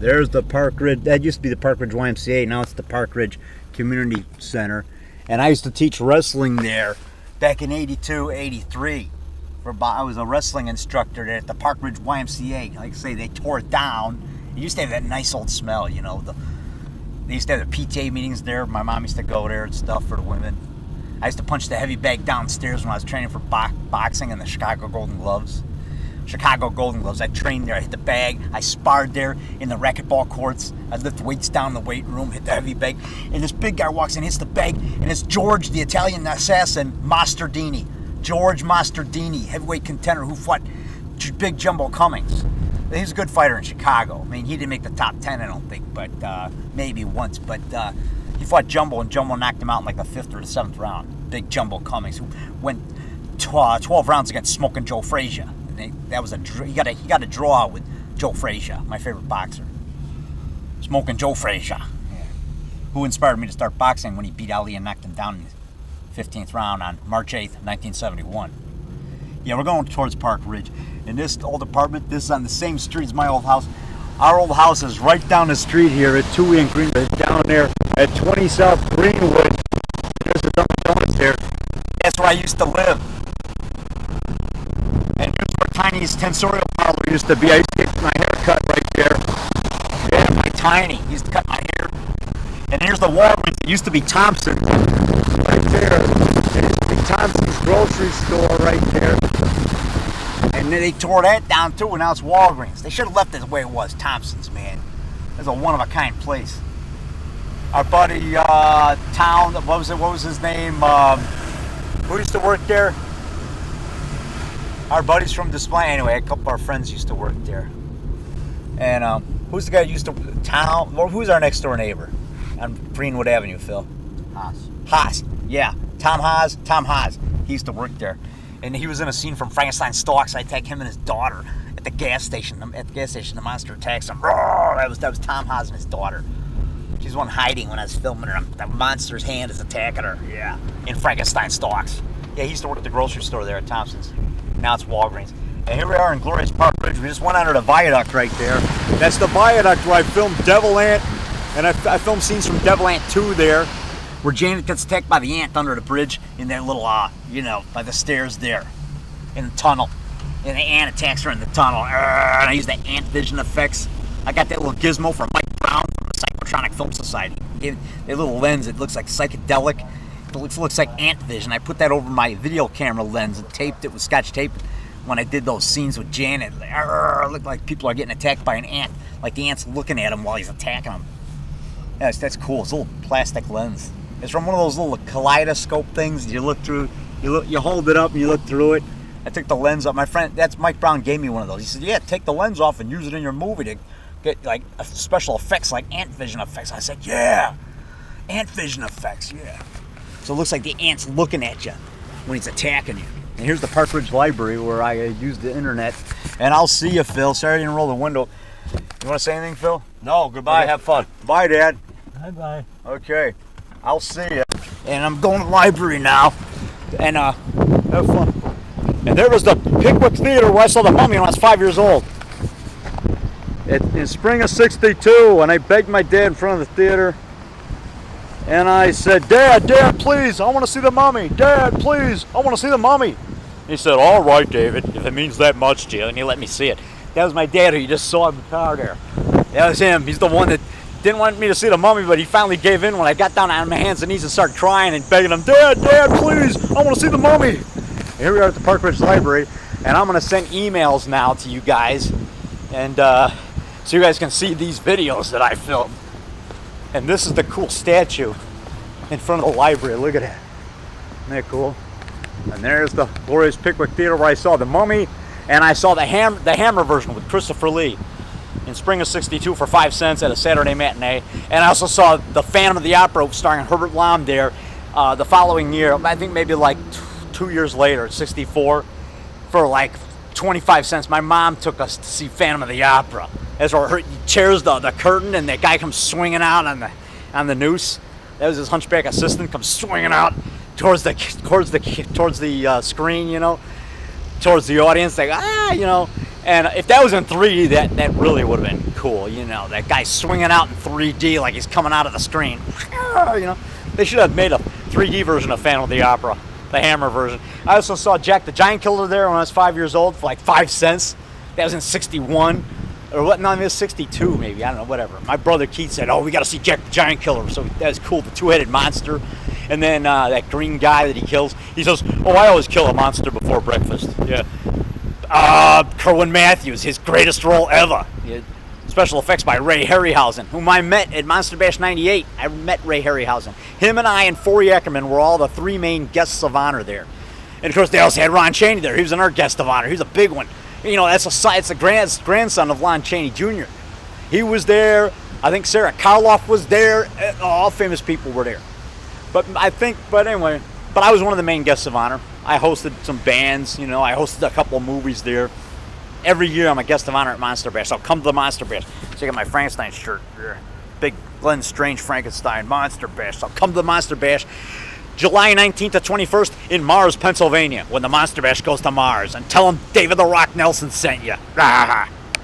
There's the Park Ridge. That used to be the Park Ridge YMCA. Now it's the Park Ridge Community Center. And I used to teach wrestling there back in 82, 83. I was a wrestling instructor there at the Park Ridge YMCA. Like I say, they tore it down. It used to have that nice old smell, you know. They used to have the PTA meetings there. My mom used to go there and stuff for the women. I used to punch the heavy bag downstairs when I was training for boxing in the Chicago Golden Gloves. I trained there. I hit the bag. I sparred there in the racquetball courts. I lift weights down in the weight room, hit the heavy bag. And this big guy walks in, hits the bag, and it's George, the Italian assassin, Mastardini. George Mastardini, heavyweight contender who fought Big Jumbo Cummings. He was a good fighter in Chicago. I mean, he didn't make the top 10, I don't think, but maybe once. But he fought Jumbo, and Jumbo knocked him out in like the 5th or the 7th round. Big Jumbo Cummings, who went 12 rounds against Smoking Joe Frazier. That was he got a draw with Joe Frazier, my favorite boxer. Smoking Joe Frazier, who inspired me to start boxing when he beat Ali and knocked him down in the 15th round on March 8th, 1971. Yeah, we're going towards Park Ridge. And this old apartment, this is on the same street as my old house. Our old house is right down the street here at 2 and Greenwood, down there at 20 South Greenwood. There's the Dunkin' Donuts there. That's where I used to live. And here's where Tiny's Tensorial Parlor used to be. I used to get my hair cut right there. Yeah, my Tiny used to cut my hair. And here's the Walgreens. It used to be Thompson's right there. It used to be Thompson's grocery store right there. And then they tore that down too, and now it's Walgreens. They should have left it the way it was, Thompson's, man. It's a one-of-a-kind place. Our buddy, Town, what was his name? Who used to work there? Our buddies from Display. Anyway, a couple of our friends used to work there. And who's the guy who used to... Town? Well, who's our next-door neighbor on Greenwood Avenue, Phil? Haas. Yeah. Tom Haas. He used to work there. And he was in a scene from Frankenstein Stalks. I attacked him and his daughter at the gas station. The monster attacks him. That was Tom Haas and his daughter. She's the one hiding when I was filming her. The monster's hand is attacking her. Yeah. In Frankenstein Stalks. Yeah, he used to work at the grocery store there at Thompson's. Now it's Walgreens. And here we are in glorious Park Ridge. We just went under the viaduct right there. That's the viaduct where I filmed Devil Ant. And I filmed scenes from Devil Ant 2 there, where Janet gets attacked by the ant under the bridge in that little, by the stairs there, in the tunnel. And the ant attacks her in the tunnel. And I use the ant vision effects. I got that little gizmo from Mike Brown from the Psychotronic Film Society. He gave a little lens. It looks like psychedelic. It looks like ant vision. I put that over my video camera lens and taped it with Scotch tape when I did those scenes with Janet. It looked like people are getting attacked by an ant. Like the ant's looking at him while he's attacking them. Yeah, that's cool. It's a little plastic lens. It's from one of those little kaleidoscope things. You look through, you hold it up and you look through it. I took the lens off. My friend, that's Mike Brown, gave me one of those. He said, yeah, take the lens off and use it in your movie to get like special effects like ant vision effects. I said, yeah, ant vision effects, yeah. So it looks like the ant's looking at you when he's attacking you. And here's the Park Ridge Library where I used the internet. And I'll see you, Phil. Sorry I didn't roll the window. You want to say anything, Phil? No, goodbye. Okay. Have fun. Bye, Dad. Bye-bye. Okay. I'll see you. And I'm going to the library now. And have fun. And there was the Pickwick Theater where I saw The Mummy when I was 5 years old. In spring of '62, and I begged my dad in front of the theater. And I said, Dad, please, I want to see The Mummy. Dad, please, I want to see The Mummy. He said, all right, David, if it means that much to you. And he let me see it. That was my dad who you just saw in the car there. That was him. He's the one that didn't want me to see The Mummy, but he finally gave in when I got down on my hands and knees and started crying and begging him, Dad, please, I want to see The Mummy. And here we are at the Park Ridge Library, and I'm going to send emails now to you guys, and so you guys can see these videos that I filmed. And this is the cool statue in front of the library. Look at that. Isn't that cool? And there's the glorious Pickwick Theater where I saw The Mummy, and I saw the Hammer version with Christopher Lee in spring of '62 for 5 cents at a Saturday matinee. And I also saw the Phantom of the Opera starring Herbert Lom there the following year. I think maybe like 2 years later, '64, for like 25 cents. My mom took us to see Phantom of the Opera. That's where he tears the curtain and that guy comes swinging out on the noose. That was his hunchback assistant, comes swinging out towards the screen, towards the audience. Like, And if that was in 3D, that really would have been cool. You know, that guy swinging out in 3D like he's coming out of the screen. You know, they should have made a 3D version of Phantom of the Opera, the Hammer version. I also saw Jack the Giant Killer there when I was 5 years old for like 5 cents. That was in '61 or what? No, it was '62 maybe. I don't know. Whatever. My brother Keith said, "Oh, we got to see Jack the Giant Killer." So that was cool. The two-headed monster, and then that green guy that he kills. He says, "Oh, I always kill a monster before breakfast." Yeah. Kerwin Matthews, his greatest role ever. Yeah. Special effects by Ray Harryhausen, whom I met at Monster Bash '98. I met Ray Harryhausen. Him and I and Forey Ackerman were all the 3 main guests of honor there. And of course, they also had Ron Chaney there. He was another guest of honor. He was a big one. You know, it's a grandson of Lon Chaney Jr. He was there. I think Sarah Karloff was there. All famous people were there. But anyway, I was one of the main guests of honor. I hosted some bands, you know, I hosted a couple of movies there. Every year I'm a guest of honor at Monster Bash. I'll come to the Monster Bash. So I got my Frankenstein shirt there. Big Glenn Strange Frankenstein Monster Bash. So I'll come to the Monster Bash July 19th to 21st in Mars, Pennsylvania, when the Monster Bash goes to Mars. And tell them David the Rock Nelson sent you.